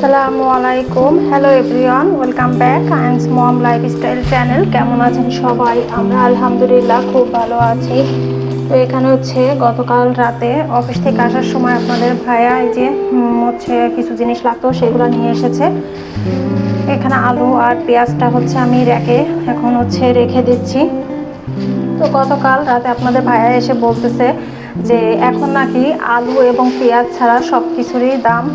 আসসালামু আলাইকুম। Hello everyone, welcome back আইএমস মম লাইফস্টাইল চ্যানেল। কেমন আছেন সবাই? আমরা আলহামদুলিল্লাহ খুব ভালো আছি। তো এখানে হচ্ছে গতকাল রাতে অফিস থেকে আসার সময় আপনাদের ভাইয়া এই যে হচ্ছে কিছু জিনিস লাগতো সেগুলো নিয়ে এসেছে। এখানে আলু আর পেঁয়াজটা হচ্ছে আমি এখন হচ্ছে রেখে দিচ্ছি। তো গতকাল রাতে আপনাদের ভাইয়া এসে বলতেছে যে এখন নাকি আলু এবং পেঁয়াজ ছাড়া সব কিছুরই দাম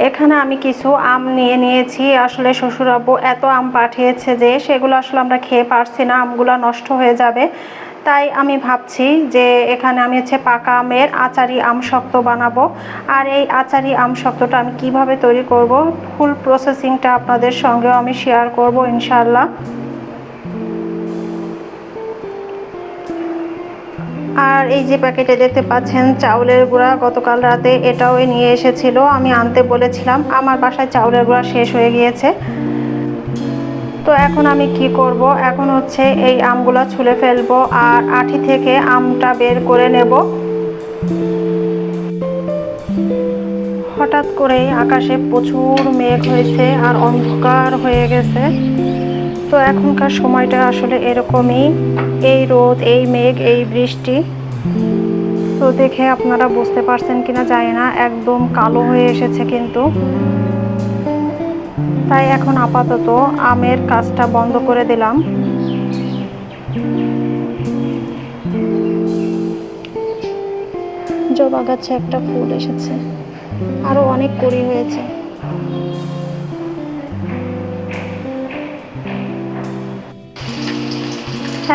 এখানে আমি কিছু আম নিয়ে নিয়েছি। আসলে শ্বশুরাব্বু এত আম পাঠিয়েছে যে সেগুলো আসলে আমরা খেয়ে পারছি না, আমগুলো নষ্ট হয়ে যাবে। তাই আমি ভাবছি যে এখানে আমি হচ্ছে পাকা আমের আচারি আম শক্ত বানাবো। আর এই আচারি আম শক্তটা আমি কিভাবে তৈরি করব, ফুল প্রসেসিংটা আপনাদের সঙ্গেও আমি শেয়ার করব ইনশাআল্লাহ। আর এই যে প্যাকেটে দেখতে পাচ্ছেন চাউলের গুঁড়া, গতকাল রাতে এটাও নিয়ে এসেছিল, আমি আনতে বলেছিলাম। আমার বাসায় চাউলের গুঁড়া শেষ হয়ে গিয়েছে। তো এখন আমি কি করব, এখন হচ্ছে এই আমগুলো ছুলে ফেলবো আর আঠি থেকে আমটা বের করে নেব। হঠাৎ করেই আকাশে প্রচুর মেঘ হয়েছে আর অন্ধকার হয়ে গেছে। তো এখনকার সময়টা আসলে এরকমই, এই রোদ, এই মেঘ, এই বৃষ্টি। তো দেখে আপনারা বুঝতে পারছেন কিনা জানি না, একদম কালো হয়ে এসেছে কিন্তু। তাই এখন আপাতত আমের কাজটা বন্ধ করে দিলাম। জবা গাছে একটা ফুল এসেছে, আরো অনেক কুড়ি হয়েছে।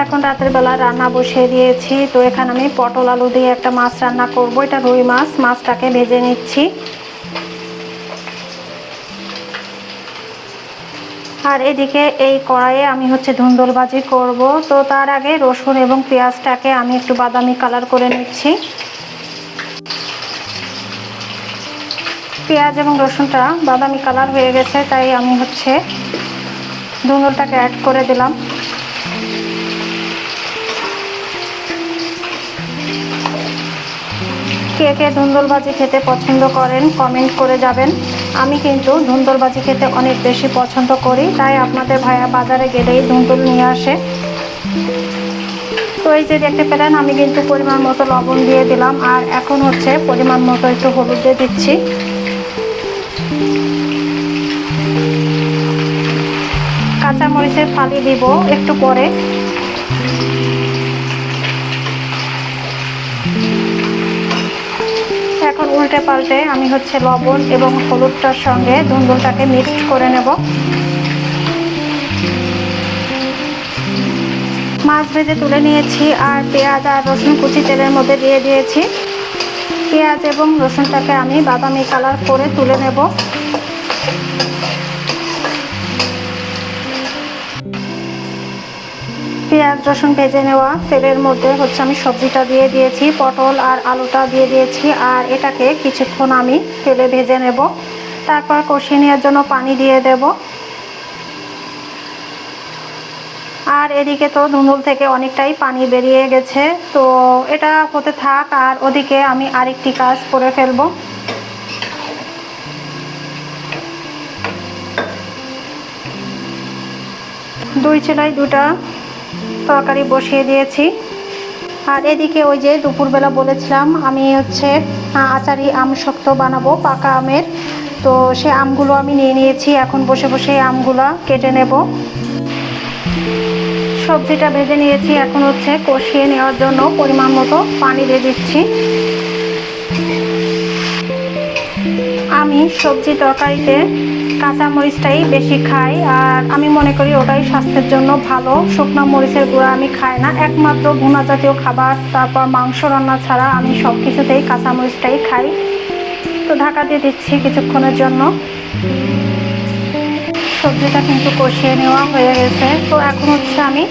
এখন রাতের বেলা রান্না বসিয়ে দিয়েছি। তো এখানে আমি পটল আলু দিয়ে একটা মাছ রান্না করব। এটা রুই মাছ, মাছটাকে ভেজে নিচ্ছি। আর এদিকে এই কড়াইয়ে আমি হচ্ছে ধুন্দুল ভাজি করব। তো তার আগে রসুন এবং পেঁয়াজটাকে আমি একটু বাদামি কালার করে নিচ্ছি। পেঁয়াজ এবং রসুনটা বাদামি কালার হয়ে গেছে, তাই আমি হচ্ছে ধুন্দুলটাকে অ্যাড করে দিলাম। কে কে ধুন্দুল ভাজি খেতে পছন্দ করেন কমেন্ট করে যাবেন। আমি কিন্তু ধুন্দুল ভাজি খেতে অনেক বেশি পছন্দ করি, তাই আপনাদের ভাইয়া বাজারে গেলেই ধুন্দুল নিয়ে আসে। তো এই যে দেখতে পেলেন আমি কিন্তু পরিমাণ মতো লবণ দিয়ে দিলাম, আর এখন হচ্ছে পরিমাণ মতো একটু হলুদ দিয়ে দিচ্ছি। কাঁচা মরিচের ফালি দিব একটু পরে। এখন উল্টে পাল্টে আমি হচ্ছে লবণ এবং হলুদটার সঙ্গে ধুন্দুলটাকে মিক্সড করে নেব। মাছ ভেজে তুলে নিয়েছি আর পেঁয়াজ আর রসুন কুচি তেলের মধ্যে দিয়ে দিয়েছি। পেঁয়াজ এবং রসুনটাকে আমি বাদামি কালার করে তুলে নেব। পেঁয়াজ রসুন ভেজে নেওয়া তেলের মধ্যে হচ্ছে আমি সবজিটা দিয়ে দিয়েছি, পটল আর আলুটা দিয়ে দিয়েছি। আর এটাকে কিছুক্ষণ আমি তেলে ভেজে নেব। তারপর কষিয়ে নেওয়ার জন্য পানি দিয়ে দেব। আর এদিকে তো ধুন্দুল থেকে অনেকটাই পানি বেরিয়ে গেছে, তো এটা হতে থাক। আর ওদিকে আমি আরেকটি কাজ করে ফেলবো। দুই চুলায় দুটা তরকারি বসিয়ে দিয়েছি। আর এদিকে ওই যে দুপুরবেলা বলেছিলাম আমি হচ্ছে আচারি আম শক্ত বানাবো পাকা আমের, তো সে আমগুলো আমি নিয়ে নিয়েছি। এখন বসে বসে আমগুলো কেটে নেব। সবজিটা ভেজে নিয়েছি, এখন হচ্ছে কষিয়ে নেওয়ার জন্য পরিমাণ মতো পানি দিয়ে দিচ্ছি। আমি সবজি তরকারিতে কাঁচা মরিচটাই বেশি খাই, আর আমি মনে করি ওটাই স্বাস্থ্যের জন্য ভালো। শুকনো মরিচের গুঁড়া আমি খাই না, একমাত্র ভুনা জাতীয় খাবার, তারপর মাংস রান্না ছাড়া আমি সব কিছুতেই কাঁচা মরিচটাই খাই। তো ঢাকা দিয়ে দিচ্ছি কিছুক্ষণের জন্য। সবজিটা কিন্তু কষিয়ে নেওয়া হয়ে গেছে। তো এখন হচ্ছে আমি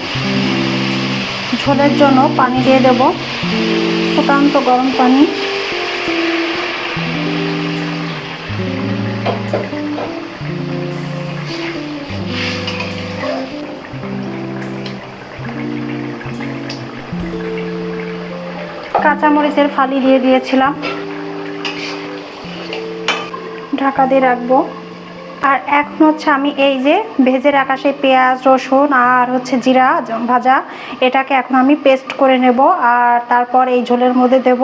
ঝোলের জন্য পানি দিয়ে দেব, ফুটান্ত গরম পানি। কাঁচামরিচের ফালি দিয়ে দিয়েছিলাম, ঢাকা দিয়ে রাখবো। আর এখন হচ্ছে আমি এই যে ভেজে রাখা সেই পেঁয়াজ রসুন আর হচ্ছে জিরা ভাজা, এটাকে এখন আমি পেস্ট করে নেব আর তারপর এই ঝোলের মধ্যে দেব।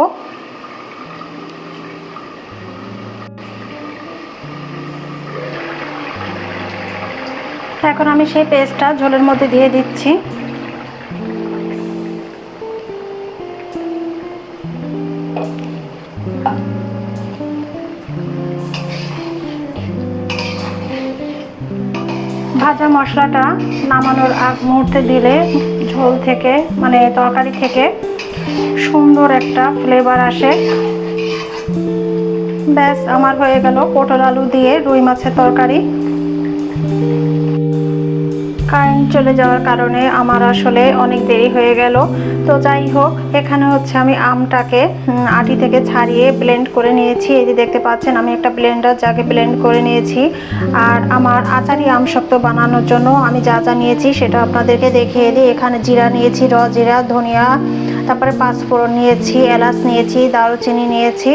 এখন আমি সেই পেস্টটা ঝোলের মধ্যে দিয়ে দিচ্ছি। ভাজা মশলাটা নামানোর আগ মুহূর্তে দিলে ঝোল থেকে মানে তরকারি থেকে সুন্দর একটা ফ্লেভার আসে। ব্যাস আমার হয়ে গেল পটল আলু দিয়ে রুই মাছের তরকারি। কারেন্ট চলে যাওয়ার কারণে আমার আসলে অনেক দেরি হয়ে গেল। তো যাই হোক, এখানে হচ্ছে আমি আমটাকে আটি থেকে ছাড়িয়ে ব্লেন্ড করে নিয়েছি। এই যে দেখতে পাচ্ছেন আমি একটা ব্লেন্ডার জাগে ব্লেন্ড করে নিয়েছি। আর আমার আচারি আম শক্ত বানানোর জন্য আমি যা যা নিয়েছি সেটা আপনাদেরকে দেখিয়ে দিই। এখানে জিরা নিয়েছি, জিরা, ধনিয়া, তারপরে পাঁচফোড়ন নিয়েছি, এলাচ নিয়েছি, দারুচিনি নিয়েছি।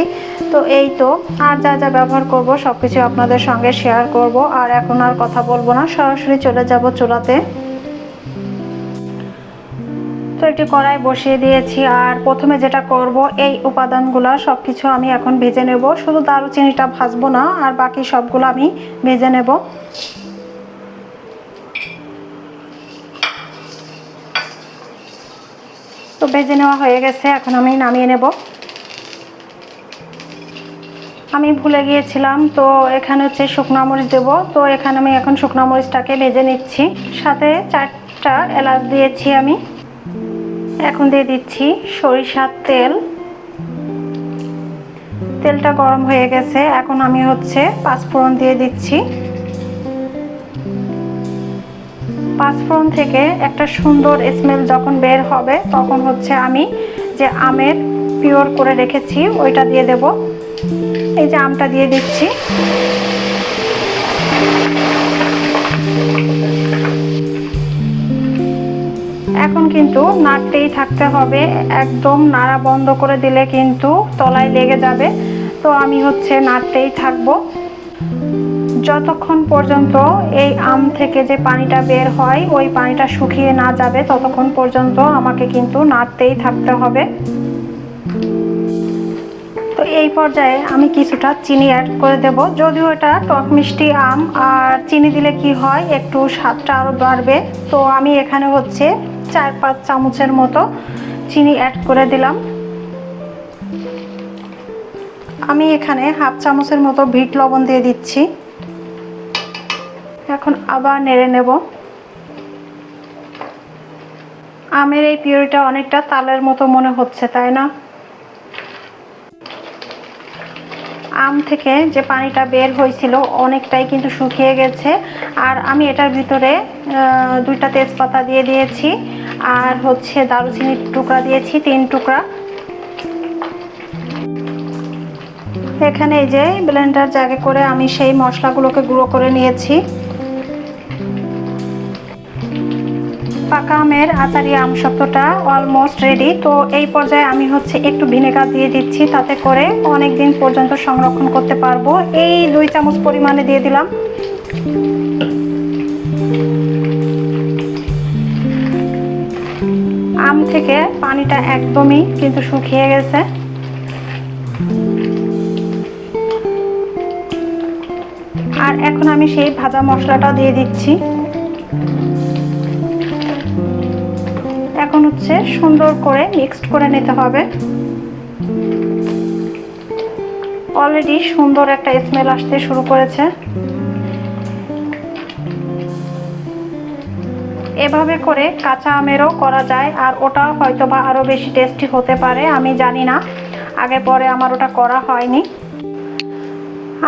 তো এই তো, আর যা যা ব্যবহার করব সব কিছু আপনাদের সঙ্গে শেয়ার করব। আর এখন আর কথা বলবো না, সরাসরি চলে যাব চুলাতে। তো একটি কড়াই বসিয়ে দিয়েছি আর প্রথমে যেটা করব এই উপাদানগুলো সব কিছু আমি এখন ভেজে নেব। শুধু দারুচিনিটা ভাজবো না, আর বাকি সবগুলো আমি ভেজে নেব। তো ভেজে নেওয়া হয়ে গেছে, এখন আমি নামিয়ে নেব। আমি ভুলে গিয়েছিলাম, তো এখানে হচ্ছে শুকনো মরিচ দেবো। তো এখানে আমি এখন শুকনো মরিচটাকে ভেজে নিচ্ছি। সাথে 4টা এলাচ দিয়েছি আমি। এখন দিয়ে দিচ্ছি সরিষার তেল। তেলটা গরম হয়ে গেছে, এখন আমি হচ্ছে পাঁচফোড়ন দিয়ে দিচ্ছি। পাঁচফোড়ন থেকে একটা সুন্দর স্মেল যখন বের হবে তখন হচ্ছে আমি যে আমের পিওর করে রেখেছি ওইটা দিয়ে দেব। এই যে আমটা দিয়ে দিচ্ছি। এখন কিন্তু নাড়তেই থাকতে হবে, একদম নাড়া বন্ধ করে দিলে কিন্তু তলায় লেগে যাবে। তো আমি হচ্ছে নাড়তেই থাকবো যতক্ষণ পর্যন্ত এই আম থেকে যে পানিটা বের হয় ওই পানিটা শুকিয়ে না যাবে, ততক্ষণ পর্যন্ত আমাকে কিন্তু নাড়তেই থাকতে হবে। তো এই পর্যায়ে আমি কিছুটা চিনি অ্যাড করে দেব। যদিও এটা টক মিষ্টি আম, আর চিনি দিলে কি হয় একটু স্বাদটা আরও বাড়বে। তো আমি এখানে হচ্ছে 4-5 চামচের মতো চিনি অ্যাড করে দিলাম। আমি এখানে হাফ চামচের মতো বিট লবণ দিয়ে দিচ্ছি। এখন আবার নেড়ে নেব। আমের এই পিউরিটা অনেকটা তালের মতো মনে হচ্ছে, তাই না? আম থেকে যে পানিটা বের হয়েছিল অনেকটাই কিন্তু শুকিয়ে গেছে। আর আমি এটার ভিতরে 2টা তেজপাতা দিয়ে দিয়েছি, আর হচ্ছে দারুচিনির টুকরা দিয়েছি 3 টুকরা। এখানে এই যে ব্লেন্ডার জাগে করে আমি সেই মশলাগুলোকে গুঁড়ো করে নিয়েছি। পাকা আমের আচারি আম শক্তটা অলমোস্ট রেডি। তো এই পর্যায়ে আমি হচ্ছে একটু ভিনেগার দিয়ে দিচ্ছি, তাতে করে অনেক দিন পর্যন্ত সংরক্ষণ করতে পারবো। এই 2 চামচ পরিমাণে দিয়ে দিলাম। আম থেকে পানিটা একদমই কিন্তু শুকিয়ে গেছে। আর এখন আমি সেই ভাজা মশলাটা দিয়ে দিচ্ছি। এখন হচ্ছে সুন্দর করে মিক্সড করে নিতে হবে। অলরেডি সুন্দর একটা স্মেল আসতে শুরু করেছে। এভাবে করে কাঁচা আমেরও করা যায়, আর ওটা হয়তো বা আরও বেশি টেস্টি হতে পারে, আমি জানি না, আগে পরে আমার ওটা করা হয়নি।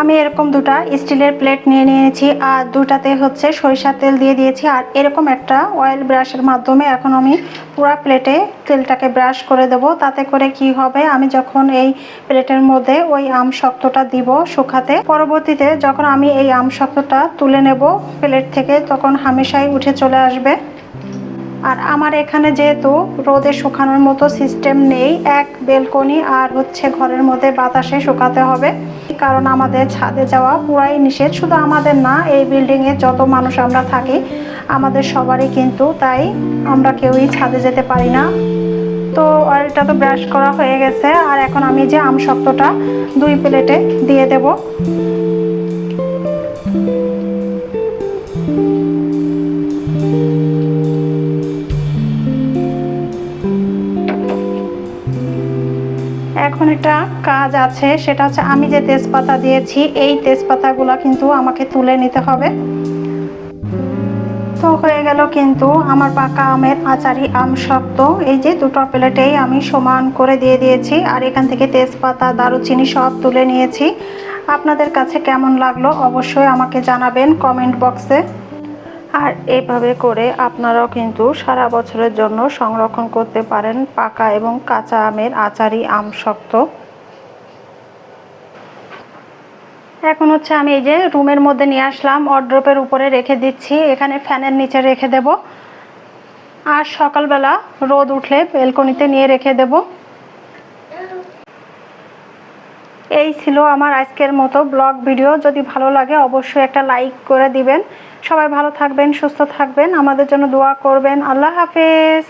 আমি এরকম দুটো স্টিলের প্লেট নিয়ে নিয়েছি আর দুটাতে হচ্ছে সরিষার তেল দিয়ে দিয়েছি। আর এরকম একটা অয়েল ব্রাশের মাধ্যমে এখন আমি পুরো প্লেটে তেলটাকে ব্রাশ করে দেব। তাতে করে কি হবে, আমি যখন এই প্লেটের মধ্যে ওই আম শক্তটা দিব শুকাতে, পরবর্তীতে যখন আমি এই আম শক্তটা তুলে নেব প্লেট থেকে, তখন হামেশাই উঠে চলে আসবে। আর আমার এখানে যেহেতু রোদে শুকানোর মতো সিস্টেম নেই, এক বেলকনি আর হচ্ছে ঘরের মধ্যে বাতাসে শুকাতে হবে, কারণ আমাদের ছাদে যাওয়া পুরাই নিষেধ। শুধু আমাদের না, এই বিল্ডিংয়ে যত মানুষ আমরা থাকি আমাদের সবারই কিন্তু, তাই আমরা কেউই ছাদে যেতে পারি না। তো অয়েলটা তো ব্রাশ করা হয়ে গেছে, আর এখন আমি যে আম শক্তটা 2 প্লেটে দিয়ে দেব। এখন একটা কাজ আছে, সেটা হচ্ছে আমি যে তেজপাতা দিয়েছি এই তেজপাতাগুলো কিন্তু আমাকে তুলে নিতে হবে। তো হয়ে গেল কিন্তু আমার পাকা আমের আচারি আম শক্ত। এই যে দুটো প্লেটেই আমি সমান করে দিয়ে দিয়েছি, আর এখান থেকে তেজপাতা দারুচিনি সব তুলে নিয়েছি। আপনাদের কাছে কেমন লাগলো অবশ্যই আমাকে জানাবেন কমেন্ট বক্সে। আর এভাবে করে আপনারাও কিন্তু সারা বছরের জন্য সংরক্ষণ করতে পারেন পাকা এবং কাঁচা আমের আচারি আম শক্ত। এখন হচ্ছে আমি এই যে রুমের মধ্যে নিয়ে আসলাম, ওয়ারড্রপের উপরে রেখে দিচ্ছি, এখানে ফ্যানের নিচে রেখে দেব। আর সকালবেলা রোদ উঠলে বেলকনিতে নিয়ে রেখে দেব। এই ছিল আমার আজকের মতো ব্লগ ভিডিও। যদি ভালো লাগে অবশ্যই একটা লাইক করে দিবেন। সবাই ভালো থাকবেন, সুস্থ থাকবেন, আমাদের জন্য দোয়া করবেন। আল্লাহ হাফেজ।